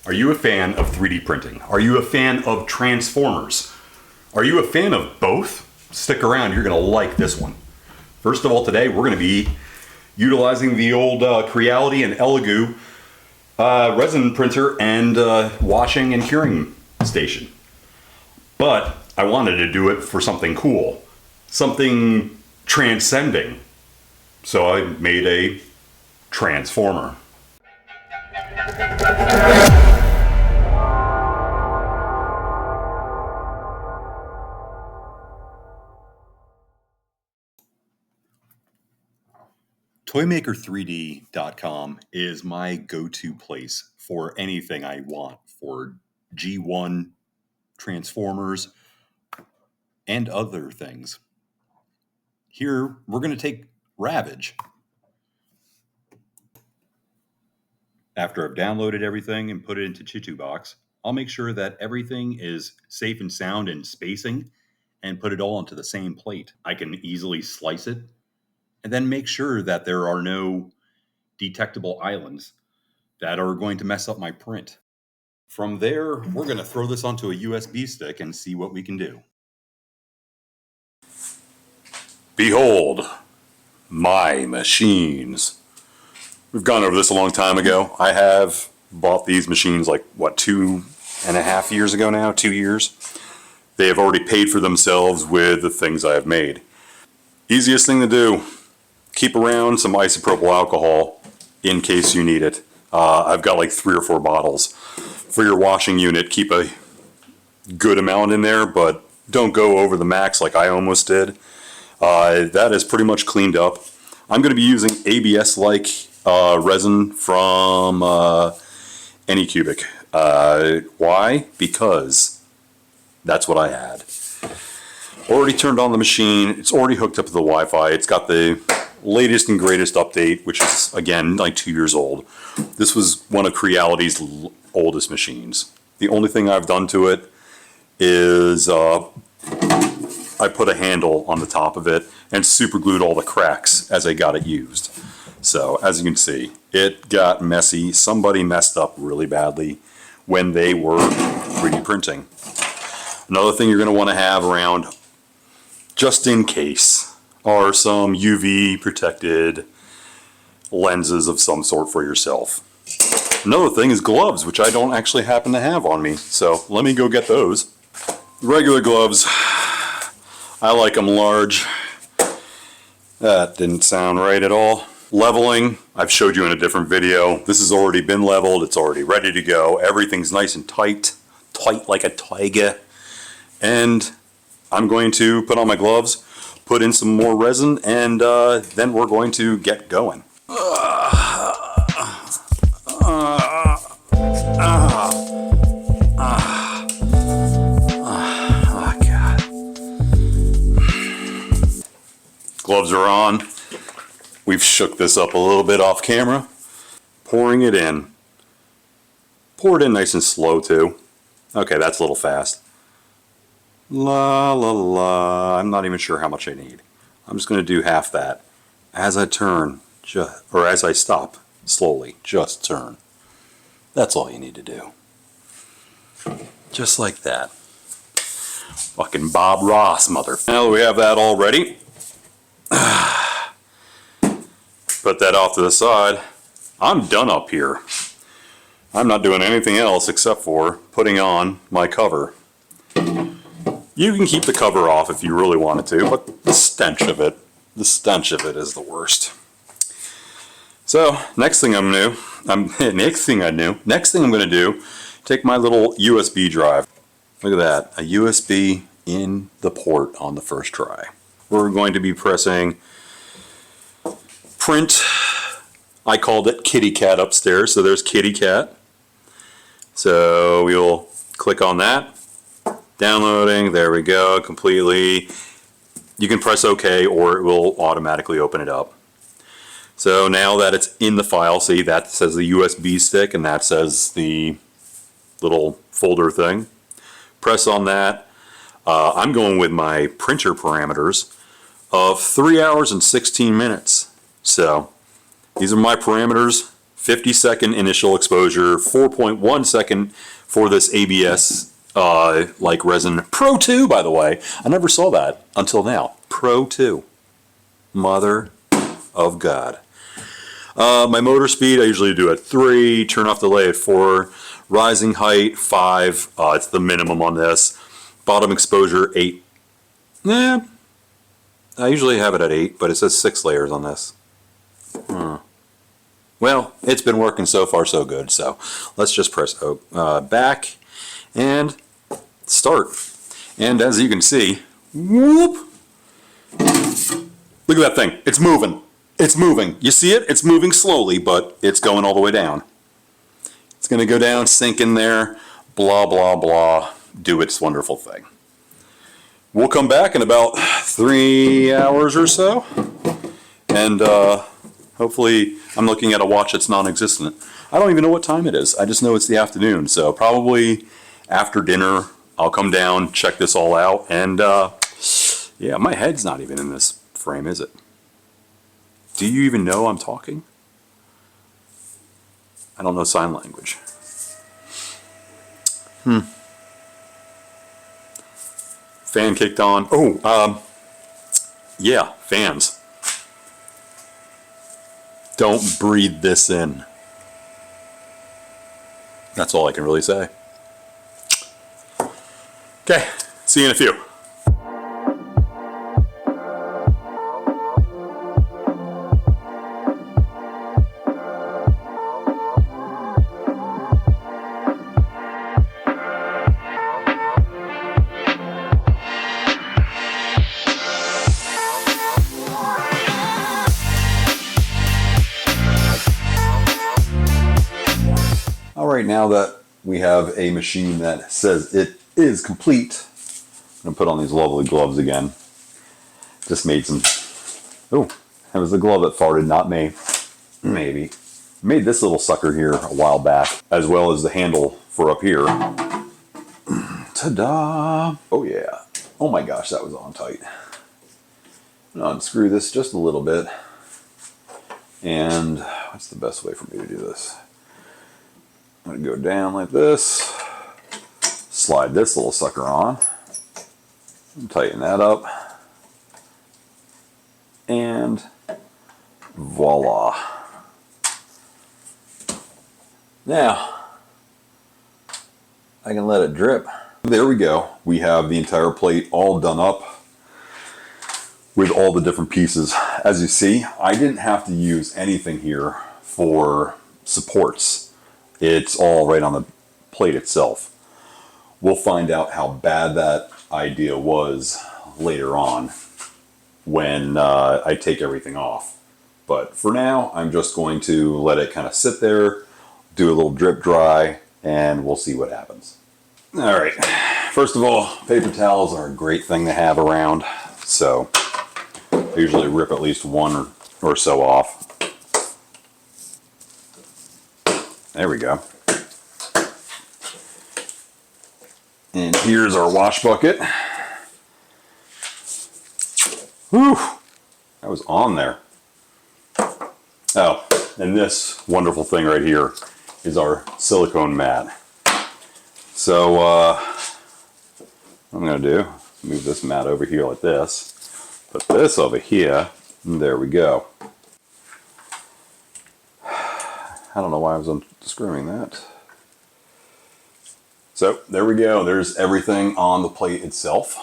Are you a fan of 3D printing? Are you a fan of transformers? Are you a fan of both? Stick around, you're gonna like this one. First of all, today we're gonna be utilizing the old Creality and Elegoo resin printer and washing and curing station. But I wanted to do it for something cool, something transcending. So I made a transformer. Toymaker3D.com is my go-to place for anything I want for G1 transformers and other things. Here we're going to take Ravage. After I've downloaded everything and put it into Chitubox, I'll make sure that everything is safe and sound in spacing and put it all onto the same plate. I can easily slice it and then make sure that there are no detectable islands that are going to mess up my print. From there, we're going to throw this onto a USB stick and see what we can do. Behold, my machines. We've gone over this a long time ago. I have bought these machines like, what, 2.5 years ago now? 2 years? They have already paid for themselves with the things I have made. Easiest thing to do, keep around some isopropyl alcohol in case you need it. I've got like 3 or 4 bottles. For your washing unit, keep a good amount in there, but don't go over the max like I almost did. That is pretty much cleaned up. I'm going to be using ABS-like resin from Anycubic. Why? Because that's what I had. Already turned on the machine. It's already hooked up to the Wi-Fi. It's got the latest and greatest update, which is, again, like 2 years old. This was one of Creality's oldest machines. The only thing I've done to it is I put a handle on the top of it and super glued all the cracks as I got it used. So as you can see, it got messy. Somebody messed up really badly when they were 3D printing. Another thing you're going to want to have around, just in case, are some UV protected lenses of some sort for yourself. Another thing is gloves, which I don't actually happen to have on me. So let me go get those. Regular gloves, I like them large. That didn't sound right at all. Leveling, I've showed you in a different video. This has already been leveled. It's already ready to go. Everything's nice and tight. Tight like a tiger. And I'm going to put on my gloves, put in some more resin, and then we're going to get going. God. Gloves are on. We've shook this up a little bit off camera. Pouring it in. Pour it in nice and slow too. Okay, that's a little fast. La la la. I'm not even sure how much I need. I'm just going to do half that. As I turn, or as I stop, slowly, just turn. That's all you need to do. Just like that. Fucking Bob Ross, motherfucker. Now that we have that all ready, put that off to the side. I'm done up here. I'm not doing anything else except for putting on my cover. You can keep the cover off if you really wanted to, but the stench of it is the worst. So next thing I'm going to do, take my little USB drive. Look at that, a USB in the port on the first try. We're going to be pressing print. I called it Kitty Cat upstairs, so there's Kitty Cat. So we'll click on that. Downloading, there we go, completely. You can press OK or it will automatically open it up. So now that it's in the file, see that says the USB stick and that says the little folder thing. Press on that. I'm going with my printer parameters of 3 hours and 16 minutes. So these are my parameters. 50-second initial exposure, 4.1 second for this ABS like Resin Pro 2, by the way. I never saw that until now. Pro 2. Mother of God. My motor speed, I usually do at 3, turn off delay at 4, rising height 5, it's the minimum on this. Bottom exposure 8. I usually have it at 8, but it says 6 layers on this. Well, it's been working so far so good, so let's just press back and start. And as you can see, whoop, look at that thing. It's moving. It's moving. You see it? It's moving slowly, but it's going all the way down. It's going to go down, sink in there, blah, blah, blah, do its wonderful thing. We'll come back in about 3 hours or so, and hopefully, I'm looking at a watch that's non-existent. I don't even know what time it is. I just know it's the afternoon, so probably after dinner, I'll come down, check this all out, and yeah, my head's not even in this frame, is it? Do you even know I'm talking? I don't know sign language. Fan kicked on. Oh, yeah, fans. Don't breathe this in. That's all I can really say. Okay, see you in a few. Alright, now that we have a machine that says it is complete, I'm going to put on these lovely gloves again. Just made some... Oh, that was the glove that farted, not me. Maybe. Made this little sucker here a while back, as well as the handle for up here. Ta-da! Oh yeah. Oh my gosh, that was on tight. I'm going to unscrew this just a little bit. And what's the best way for me to do this? I'm going to go down like this, slide this little sucker on, and tighten that up, and voila. Now, I can let it drip. There we go. We have the entire plate all done up with all the different pieces. As you see, I didn't have to use anything here for supports. It's all right on the plate itself. We'll find out how bad that idea was later on when I take everything off. But for now, I'm just going to let it kind of sit there, do a little drip dry, and we'll see what happens. All right, first of all, paper towels are a great thing to have around. So I usually rip at least one or so off. There we go. And here's our wash bucket. Whew, that was on there. Oh, and this wonderful thing right here is our silicone mat. So what I'm going to do, move this mat over here like this, put this over here, and there we go. I don't know why I was unscrewing that. So there we go. There's everything on the plate itself.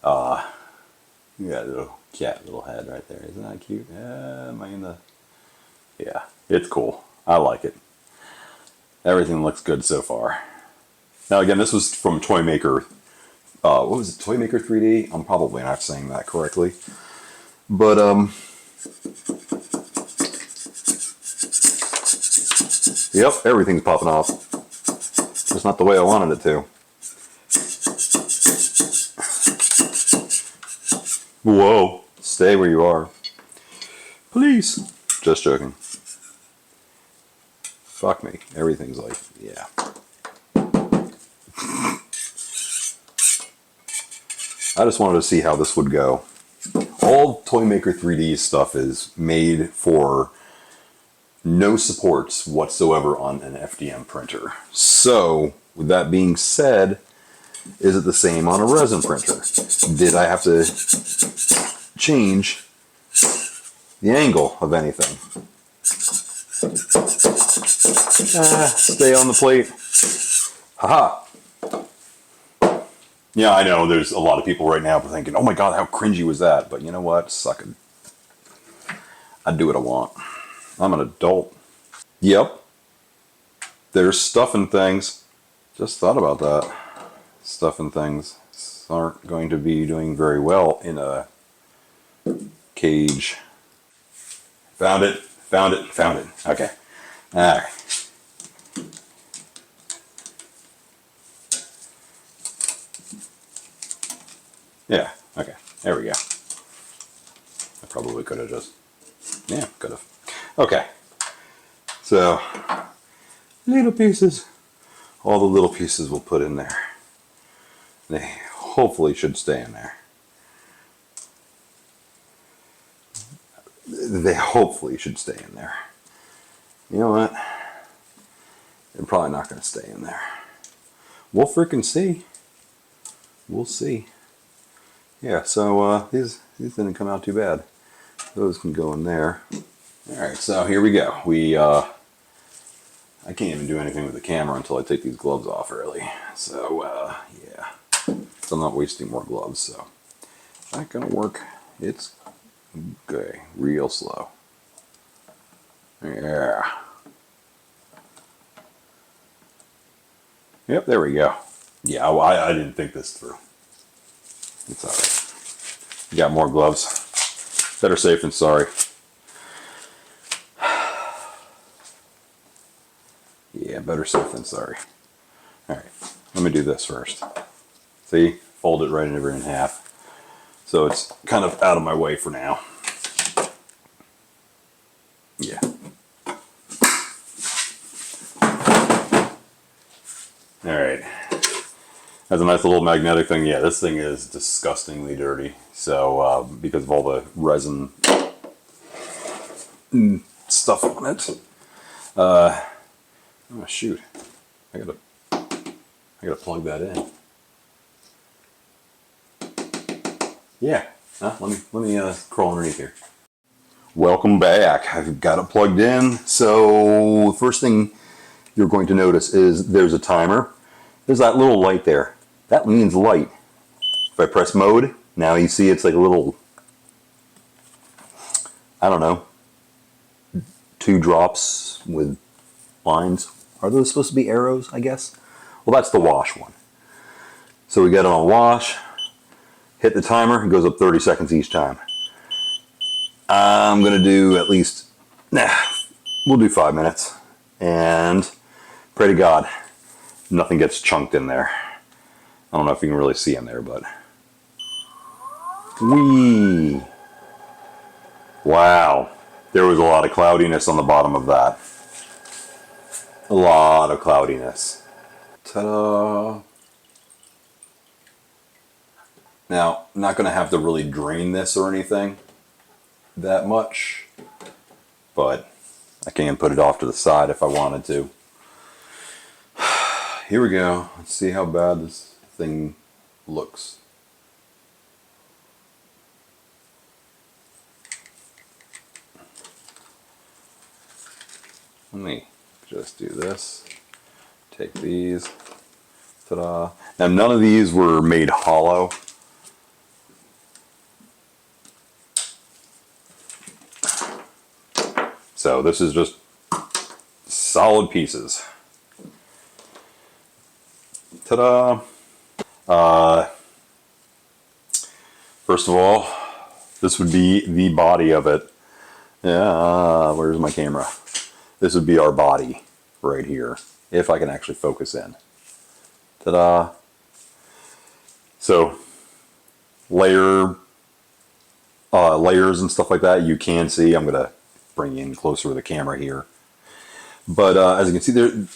You got a little cat little head right there. Isn't that cute? Am I in the... Yeah, it's cool. I like it. Everything looks good so far. Now again, this was from Toy Maker. What was it? Toy Maker 3D? I'm probably not saying that correctly. But yep, everything's popping off. Just not the way I wanted it to. Whoa, stay where you are. Please. Just joking. Fuck me. Everything's like, yeah. I just wanted to see how this would go. All Toy Maker 3D stuff is made for no supports whatsoever on an FDM printer. So, with that being said, is it the same on a resin printer? Did I have to change the angle of anything? Stay on the plate. Haha. Yeah, I know there's a lot of people right now thinking, oh my god, how cringy was that? But you know what? Suck it. I do what I want. I'm an adult. Yep. There's stuffing things. Just thought about that. Stuffing things aren't going to be doing very well in a cage. Found it. Found it. Found it. Okay. Alright. Yeah. Okay. There we go. I probably could have just... Yeah, could have. Okay. So, little pieces. All the little pieces we'll put in there. They hopefully should stay in there. They hopefully should stay in there. You know what? They're probably not going to stay in there. We'll freaking see. We'll see. Yeah, so these didn't come out too bad. Those can go in there. Alright, so here we go. I can't even do anything with the camera until I take these gloves off early. So, yeah. So I'm not wasting more gloves, so. Not gonna work. It's okay. Real slow. Yeah. Yep, there we go. Yeah, I didn't think this through. It's alright. Got more gloves. Better safe than sorry. Yeah, better safe than sorry. Alright, let me do this first. See? Fold it right over in half. So it's kind of out of my way for now. Yeah. Alright. Has a nice little magnetic thing. Yeah, this thing is disgustingly dirty. So, because of all the resin stuff on it. Oh shoot. I gotta plug that in. Yeah. Let me crawl underneath here. Welcome back. I've got it plugged in. So, first thing you're going to notice is there's a timer. There's that little light there. That means light. If I press mode, now you see it's like a little, I don't know, 2 drops with lines. Are those supposed to be arrows, I guess? Well, that's the wash one. So we get it on wash, hit the timer, it goes up 30 seconds each time. I'm going to do at least, we'll do 5 minutes. And pray to God, nothing gets chunked in there. I don't know if you can really see in there, but... Whee! Wow. There was a lot of cloudiness on the bottom of that. A lot of cloudiness. Ta-da! Now, I'm not going to have to really drain this or anything that much, but I can put it off to the side if I wanted to. Here we go. Let's see how bad this thing looks. Let me just do this. Take these. Ta-da. Now none of these were made hollow. So this is just solid pieces. Ta-da! First of all, this would be the body of it. Yeah, where's my camera? This would be our body right here, if I can actually focus in. Ta-da! So, layers and stuff like that, you can see. I'm going to bring you in closer with the camera here. But as you can see,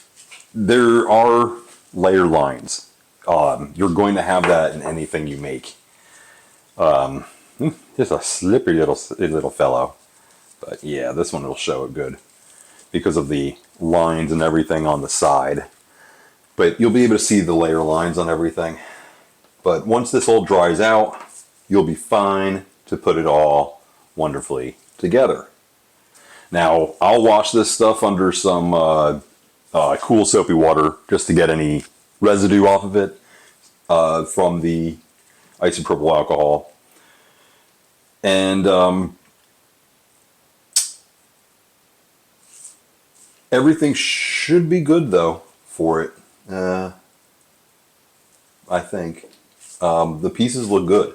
there are layer lines. You're going to have that in anything you make. Just a slippery little fellow. But yeah, this one will show it good. because of the lines and everything on the side. But you'll be able to see the layer lines on everything. But once this all dries out, you'll be fine to put it all wonderfully together. Now, I'll wash this stuff under some cool soapy water just to get any residue off of it from the isopropyl alcohol. And everything should be good though for it. I think the pieces look good,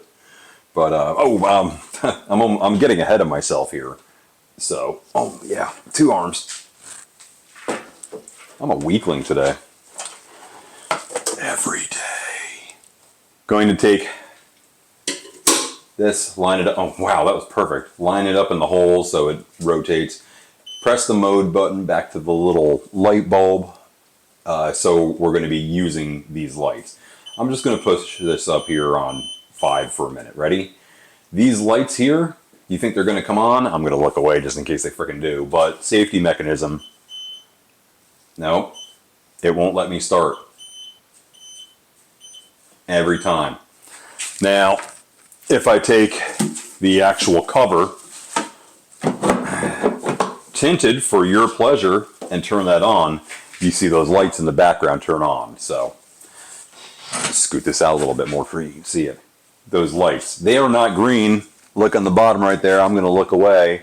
but I'm getting ahead of myself here. So, oh yeah, 2 arms. I'm a weakling today. Every day. Going to take this, line it up. Oh wow, that was perfect. Line it up in the hole so it rotates. Press the mode button back to the little light bulb. So we're going to be using these lights. I'm just going to push this up here on 5 for a minute. Ready? These lights here, you think they're going to come on? I'm going to look away just in case they freaking do. But safety mechanism. No, it won't let me start. Every time. Now, if I take the actual cover, tinted for your pleasure, and turn that on, you see those lights in the background turn on. So, scoot this out a little bit more for you can see it. Those lights, they are not green. Look on the bottom right there. I'm going to look away.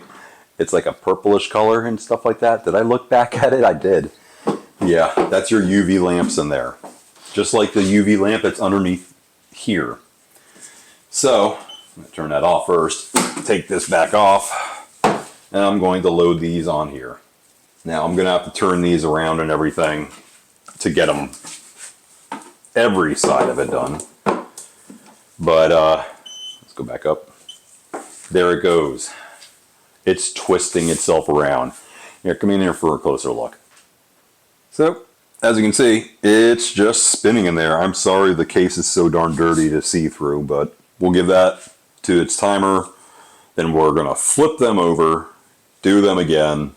It's like a purplish color and stuff like that. Did I look back at it? I did. Yeah, that's your UV lamps in there. Just like the UV lamp that's underneath here. So, I'm going to turn that off first. Take this back off. And I'm going to load these on here. Now I'm going to have to turn these around and everything to get them every side of it done. But let's go back up. There it goes. It's twisting itself around. Here, come in here for a closer look. So, as you can see, it's just spinning in there. I'm sorry the case is so darn dirty to see through, but we'll give that to its timer. Then we're going to flip them over, do them again.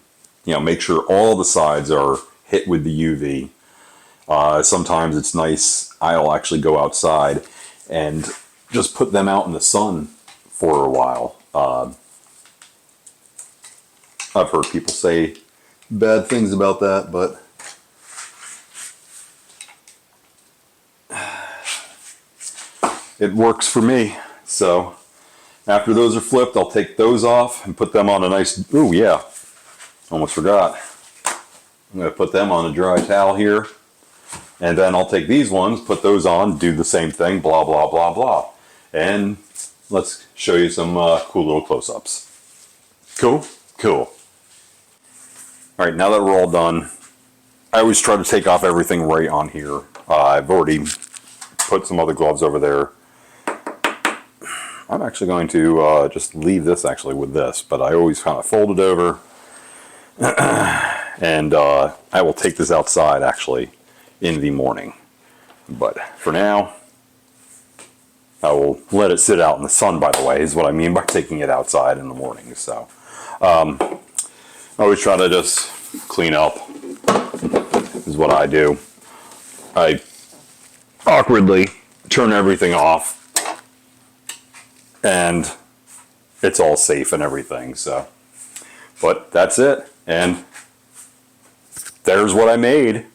You know, make sure all the sides are hit with the UV. Sometimes it's nice. I'll actually go outside and just put them out in the sun for a while. I've heard people say bad things about that, but it works for me. So after those are flipped, I'll take those off and put them on a nice, ooh yeah, almost forgot. I'm going to put them on a dry towel here. And then I'll take these ones, put those on, do the same thing, blah, blah, blah, blah. And let's show you some cool little close-ups. Cool? Cool. All right, now that we're all done, I always try to take off everything right on here. I've already put some other gloves over there. I'm actually going to just leave this actually with this, but I always kind of fold it over. And I will take this outside actually in the morning. But for now, I will let it sit out in the sun, by the way, is what I mean by taking it outside in the morning. So I always try to just clean up, is what I do. I awkwardly turn everything off and it's all safe and everything. So, but that's it. And there's what I made.